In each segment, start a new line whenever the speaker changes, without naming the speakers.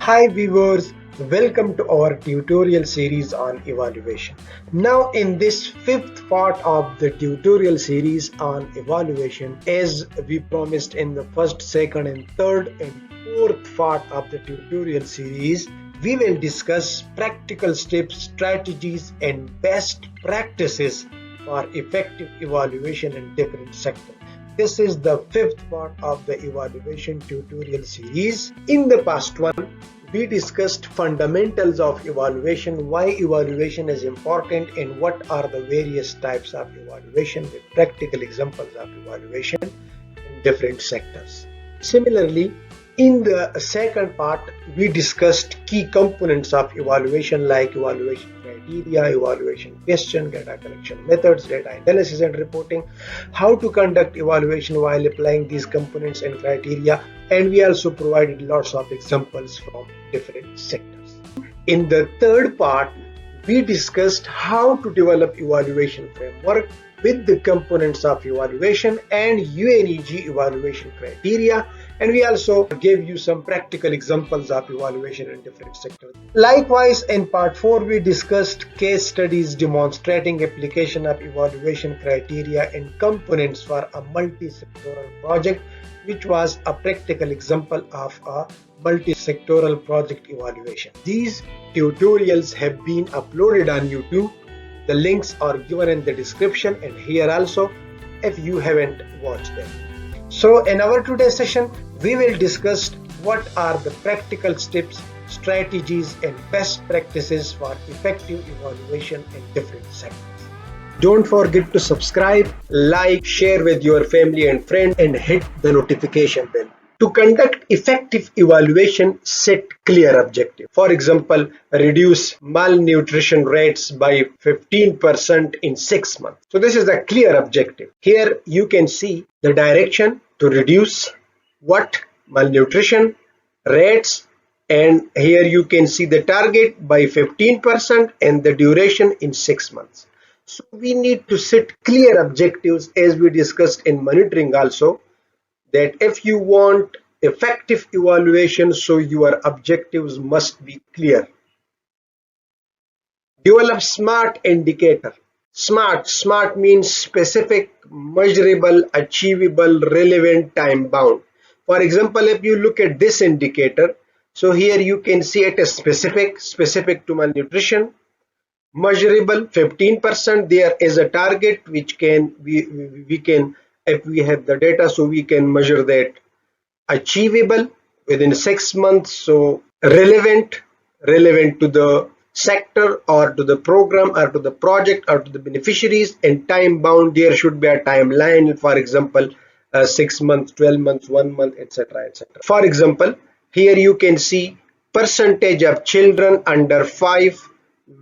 Hi viewers, welcome to our tutorial series on evaluation. Now in this fifth part of the tutorial series on evaluation, as we promised in the first, second and third and fourth part of the tutorial series, we will discuss practical steps, strategies and best practices for effective evaluation in different sectors. This is the fifth part of the evaluation tutorial series. In the past one, we discussed fundamentals of evaluation, why evaluation is important and what are the various types of evaluation with practical examples of evaluation in different sectors. Similarly, in the second part, we discussed key components of evaluation like evaluation criteria, evaluation question, data collection methods, data analysis and reporting, how to conduct evaluation while applying these components and criteria, and we also provided lots of examples from different sectors. In the third part, we discussed how to develop evaluation framework with the components of evaluation and UNEG evaluation criteria, and we also gave you some practical examples of evaluation in different sectors. Likewise, in part 4 we discussed case studies demonstrating application of evaluation criteria and components for a multi-sectoral project, which was a practical example of a multi-sectoral project evaluation. These tutorials have been uploaded on YouTube. The links are given in the description and here also if you haven't watched them. So in our today's session, we will discuss what are the practical steps, strategies and best practices for effective evaluation in different sectors. Don't forget to subscribe, like, share with your family and friends and hit the notification bell. To conduct effective evaluation, set clear objective. For example, reduce malnutrition rates by 15% in 6 months. So this is a clear objective. Here you can see the direction to reduce what? Malnutrition rates, and here you can see the target by 15% and the duration in 6 months. So we need to set clear objectives as we discussed in monitoring also, that if you want effective evaluation, so your objectives must be clear. Develop SMART indicator. SMART means specific, measurable, achievable, relevant, time bound. For example, if you look at this indicator, so here you can see it is specific to malnutrition, measurable 15%. There is a target which can we can, if we have the data, so we can measure that. Achievable within 6 months, so relevant to the sector or to the program or to the project or to the beneficiaries, and time bound, there should be a timeline, for example 6 months, 12 months, 1 month, etc. etc. For example, here you can see percentage of children under 5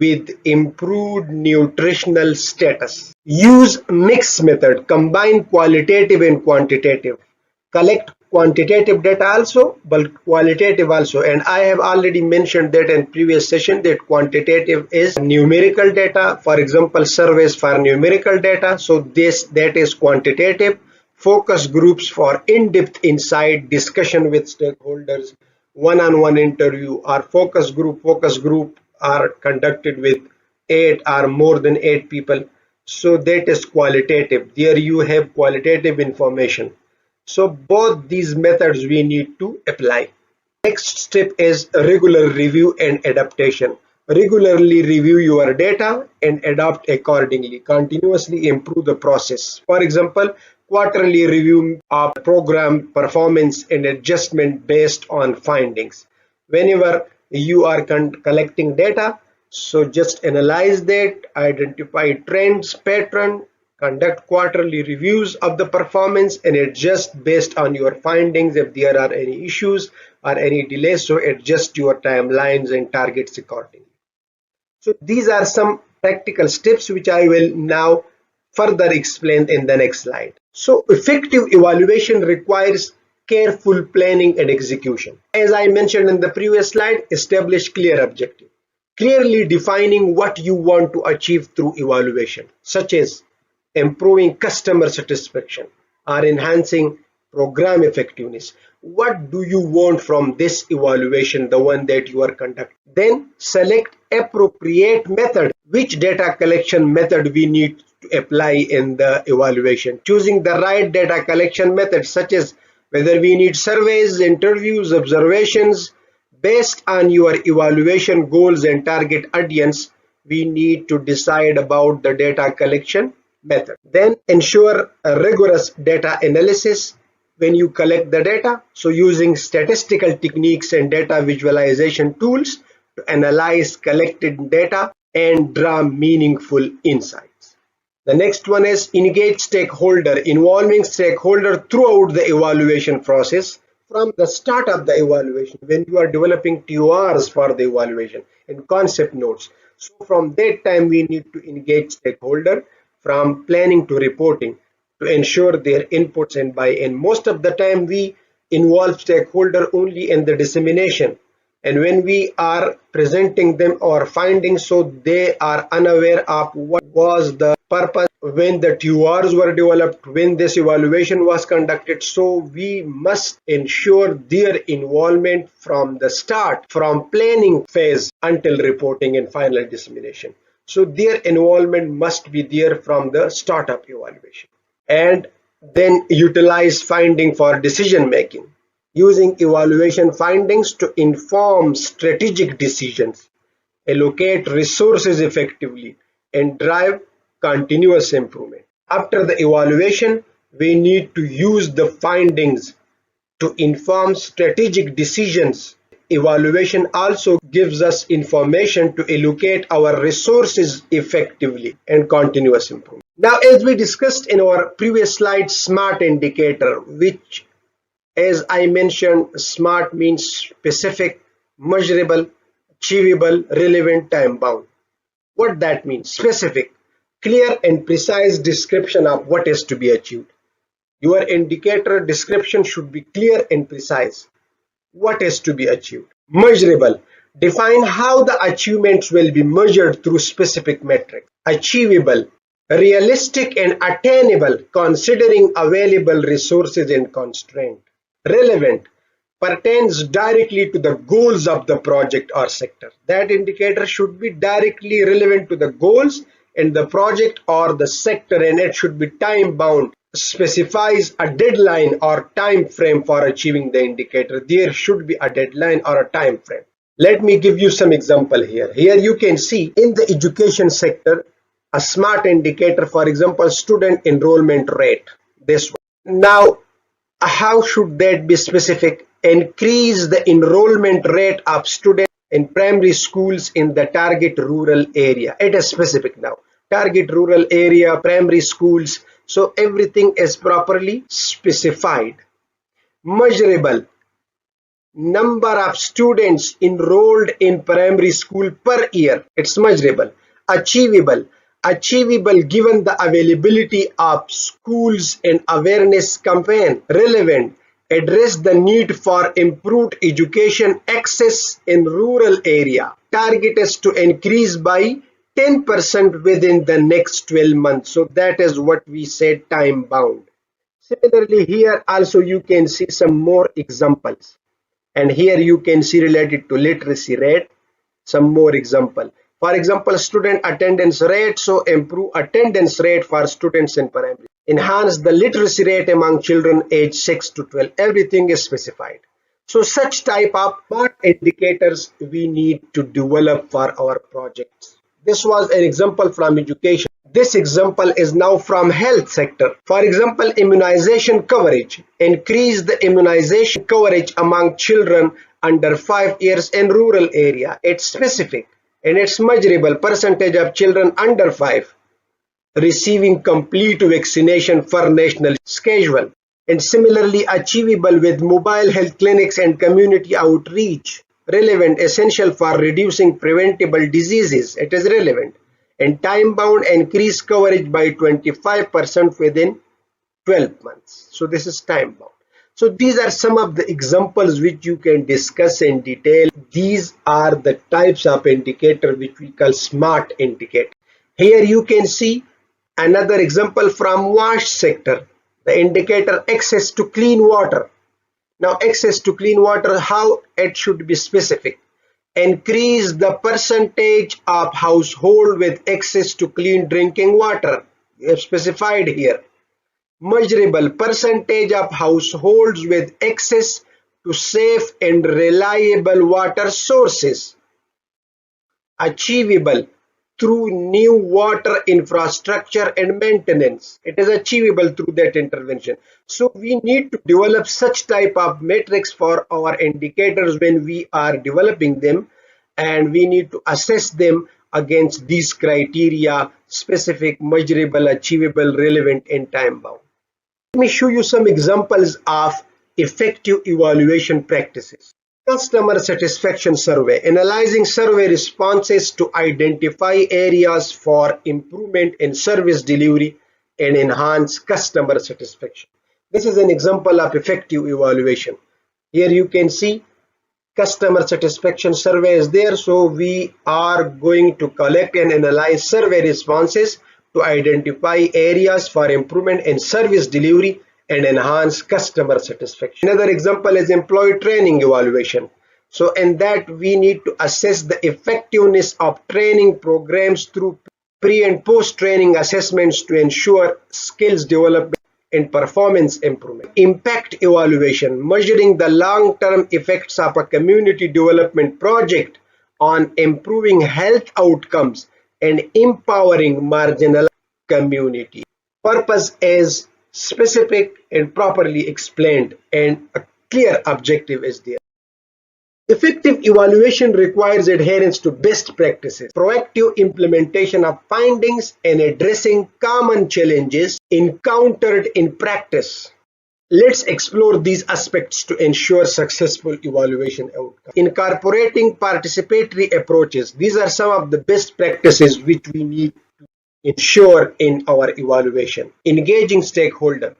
with improved nutritional status. Use mixed method, combine qualitative and quantitative. Collect quantitative data also, but qualitative also, and I have already mentioned that in previous session that quantitative is numerical data. For example, surveys for numerical data, so that is quantitative. Focus groups for in-depth insight, discussion with stakeholders, one-on-one interview or focus group are conducted with 8 or more than 8 people, so that is qualitative. There you have qualitative information. So both these methods we need to apply. Next step is regular review and adaptation. Regularly review your data and adapt accordingly. Continuously improve the process. For example, quarterly review of program performance and adjustment based on findings. Whenever you are collecting data, so just analyze that, identify trends, pattern, conduct quarterly reviews of the performance and adjust based on your findings if there are any issues or any delays, so adjust your timelines and targets accordingly. So these are some practical steps which I will now further explain in the next slide. So effective evaluation requires careful planning and execution. As I mentioned in the previous slide, establish clear objective. Clearly defining what you want to achieve through evaluation, such as improving customer satisfaction or enhancing program effectiveness. what do you want from this evaluation, the one that you are conducting. Then select appropriate method, which data collection method we need to apply in the evaluation. Choosing the right data collection method, such as whether we need surveys, interviews, observations. Based on your evaluation goals and target audience, we need to decide about the data collection method. Then ensure a rigorous data analysis when you collect the data. So using statistical techniques and data visualization tools to analyze collected data and draw meaningful insights. The next one is engage stakeholder, involving stakeholder throughout the evaluation process from the start of the evaluation when you are developing TORs for the evaluation and concept notes. So from that time we need to engage stakeholder from planning to reporting to ensure their inputs and buy-in. Most of the time we involve stakeholder only in the dissemination, and when we are presenting them our findings, so they are unaware of what was the purpose when the TORs were developed, when this evaluation was conducted. So we must ensure their involvement from the start, from planning phase until reporting and final dissemination. So their involvement must be there from the startup evaluation. And then utilize finding for decision making, using evaluation findings to inform strategic decisions, allocate resources effectively, and drive continuous improvement. After the evaluation, we need to use the findings to inform strategic decisions. Evaluation also gives us information to allocate our resources effectively and continuous improvement. Now, as we discussed in our previous slide, SMART indicator, which, as I mentioned, SMART means specific, measurable, achievable, relevant, time bound. What that means? Specific, clear and precise description of what is to be achieved. Your indicator description should be clear and precise. What is to be achieved? Measurable, define how the achievements will be measured through specific metrics. Achievable, realistic and attainable considering available resources and constraints. Relevant, pertains directly to the goals of the project or sector. That indicator should be directly relevant to the goals in the project or the sector, and it should be time bound, specifies a deadline or time frame for achieving the indicator. There should be a deadline or a time frame. Let me give you some example here. Here you can see in the education sector a SMART indicator, for example, student enrollment rate. This one. Now, how should that be specific? Increase the enrollment rate of students in primary schools in the target rural area. It is specific now. Target rural area, primary schools. So everything is properly specified. Measurable, number of students enrolled in primary school per year. It's measurable. Achievable, achievable given the availability of schools and awareness campaign. Relevant, address the need for improved education access in rural area. Target is to increase by 10% within the next 12 months. So that is what we said, time bound. Similarly, here also you can see some more examples. And here you can see related to literacy rate, some more example. For example, student attendance rate, so improve attendance rate for students in primary. Enhance the literacy rate among children aged 6 to 12. Everything is specified. So such type of SMART indicators we need to develop for our projects. This was an example from education. This example is now from health sector. For example, immunization coverage. Increase the immunization coverage among children under 5 years in rural area. It's specific and it's measurable. Percentage of children under 5 receiving complete vaccination for national schedule. And similarly achievable with mobile health clinics and community outreach. Relevant, essential for reducing preventable diseases. It is relevant. And time bound, increase coverage by 25% within 12 months. So this is time bound. So these are some of the examples which you can discuss in detail. These are the types of indicator which we call SMART indicator. Here you can see another example from wash sector. The indicator access to clean water. Now, access to clean water, how it should be specific. Increase the percentage of household with access to clean drinking water. We have specified here. Measurable percentage of households with access to safe and reliable water sources. Achievable through new water infrastructure and maintenance. It is achievable through that intervention. So we need to develop such type of metrics for our indicators when we are developing them, and we need to assess them against these criteria: specific, measurable, achievable, relevant, and time bound. Let me show you some examples of effective evaluation practices. Customer satisfaction survey, analyzing survey responses to identify areas for improvement in service delivery and enhance customer satisfaction. This is an example of effective evaluation. Here you can see customer satisfaction survey is there. So we are going to collect and analyze survey responses to identify areas for improvement in service delivery and enhance customer satisfaction. Another example is employee training evaluation. So in that, we need to assess the effectiveness of training programs through pre and post training assessments to ensure skills development and performance improvement. Impact evaluation, measuring the long-term effects of a community development project on improving health outcomes and empowering marginalized communities. Purpose is specific and properly explained, and a clear objective is there. Effective evaluation requires adherence to best practices, proactive implementation of findings, and addressing common challenges encountered in practice. Let's explore these aspects to ensure successful evaluation outcomes. Incorporating participatory approaches. These are some of the best practices which we need to ensure in our evaluation. Engaging stakeholder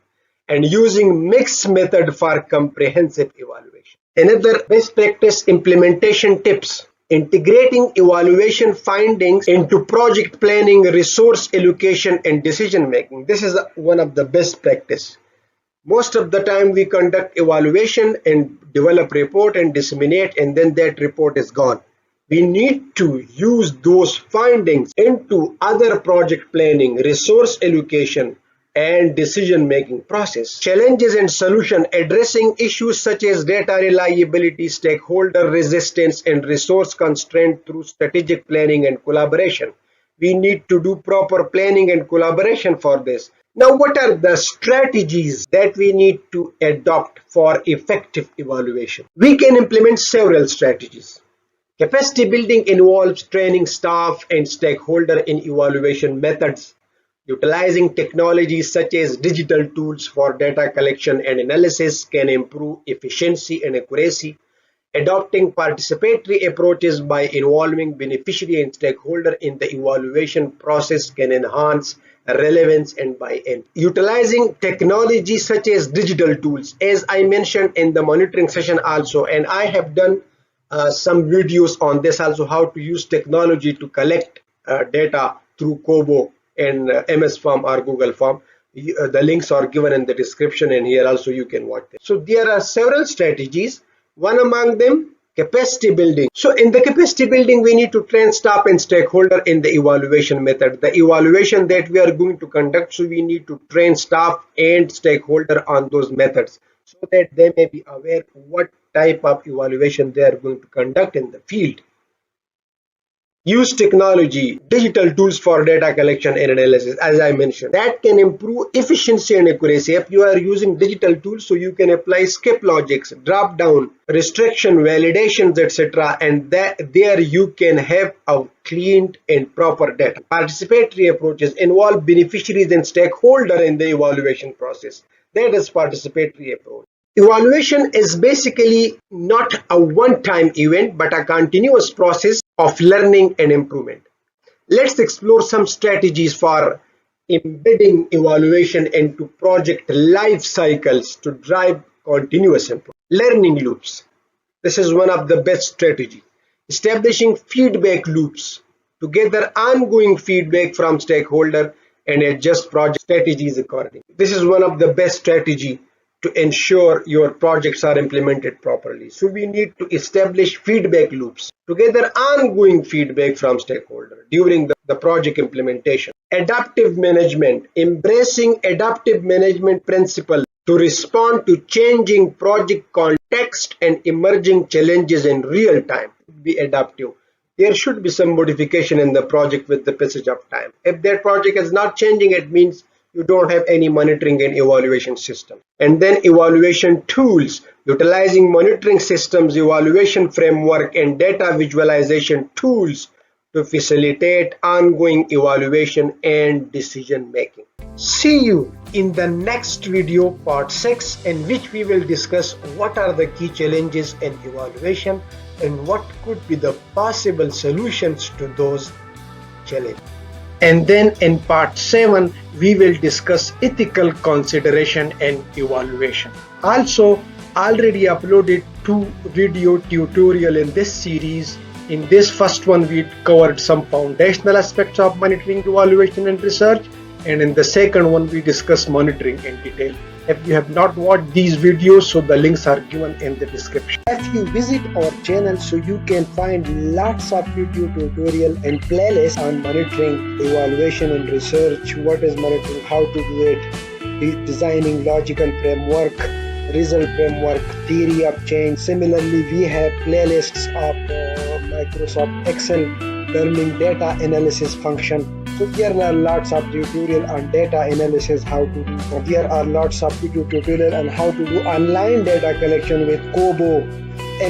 and using mixed method for comprehensive evaluation. Another best practice implementation tips: integrating evaluation findings into project planning, resource allocation, and decision making. This is one of the best practice. Most of the time we conduct evaluation and develop report and disseminate, and then that report is gone. We need to use those findings into other project planning, resource allocation, and decision-making process. Challenges and solution, addressing issues such as data reliability, stakeholder resistance, and resource constraint through strategic planning and collaboration. We need to do proper planning and collaboration for this. Now, what are the strategies that we need to adopt for effective evaluation? We can implement several strategies. Capacity building involves training staff and stakeholder in evaluation methods. Utilizing technologies such as digital tools for data collection and analysis can improve efficiency and accuracy. Adopting participatory approaches by involving beneficiary and stakeholder in the evaluation process can enhance relevance and buy-in. Utilizing technology such as digital tools, as I mentioned in the monitoring session also, and I have done some videos on this also, how to use technology to collect data through Kobo and MS Form or Google Form. The links are given in the description, and here also you can watch them. So there are several strategies. One among them, capacity building. So in the capacity building, we need to train staff and stakeholder in the evaluation method. The evaluation that we are going to conduct, so we need to train staff and stakeholder on those methods so that they may be aware what type of evaluation they are going to conduct in the field. Use technology, digital tools for data collection and analysis, as I mentioned. That can improve efficiency and accuracy. If you are using digital tools, so you can apply skip logics, drop down, restriction, validations, etc. And there you can have a cleaned and proper data. Participatory approaches involve beneficiaries and stakeholder in the evaluation process. That is participatory approach. Evaluation is basically not a one-time event, but a continuous process of learning and improvement. Let's explore some strategies for embedding evaluation into project life cycles to drive continuous improvement. Learning loops. This is one of the best strategies. Establishing feedback loops to gather ongoing feedback from stakeholder and adjust project strategies accordingly. This is one of the best strategy to ensure your projects are implemented properly. So we need to establish feedback loops to gather ongoing feedback from stakeholders during the project implementation. Adaptive management, embracing adaptive management principle to respond to changing project context and emerging challenges in real time. Be adaptive. There should be some modification in the project with the passage of time. If that project is not changing, it means you don't have any monitoring and evaluation system. And then evaluation tools, utilizing monitoring systems, evaluation framework, and data visualization tools to facilitate ongoing evaluation and decision making. See you in the next video, part 6, in which we will discuss what are the key challenges in evaluation and what could be the possible solutions to those challenges. And then in part 7, we will discuss ethical consideration and evaluation. Also, already uploaded 2 video tutorial in this series. In this first one, we covered some foundational aspects of monitoring, evaluation, and research. And in the second one, we discussed monitoring in detail. If you have not watched these videos, so the links are given in the description. If you visit our channel, so you can find lots of video tutorial and playlists on monitoring, evaluation, and research. What is monitoring, how to do it, designing logical framework, result framework, theory of change. Similarly, we have playlists of Microsoft Excel learning data analysis function. So there are lots of tutorial on data analysis, how to do. There are lots of tutorial on how to do online data collection with Kobo,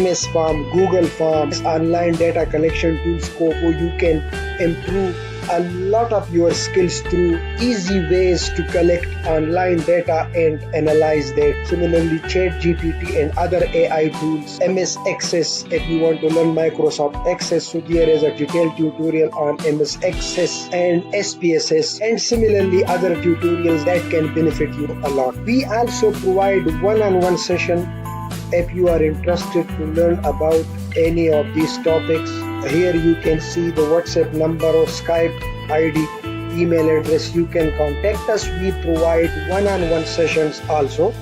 MS Form, Google Forms, online data collection tools, Kobo. You can improve a lot of your skills through easy ways to collect online data and analyze that. Similarly, ChatGPT and other AI tools, MS Access, if you want to learn Microsoft Access, so there is a detailed tutorial on MS Access and SPSS, and similarly other tutorials that can benefit you a lot. We also provide one-on-one session if you are interested to learn about any of these topics. Here you can see the WhatsApp number or Skype ID, email address. You can contact us. We provide one-on-one sessions also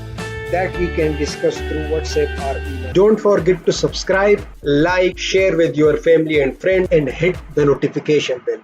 that we can discuss through WhatsApp or email. Don't forget to subscribe, like, share with your family and friends, and hit the notification bell.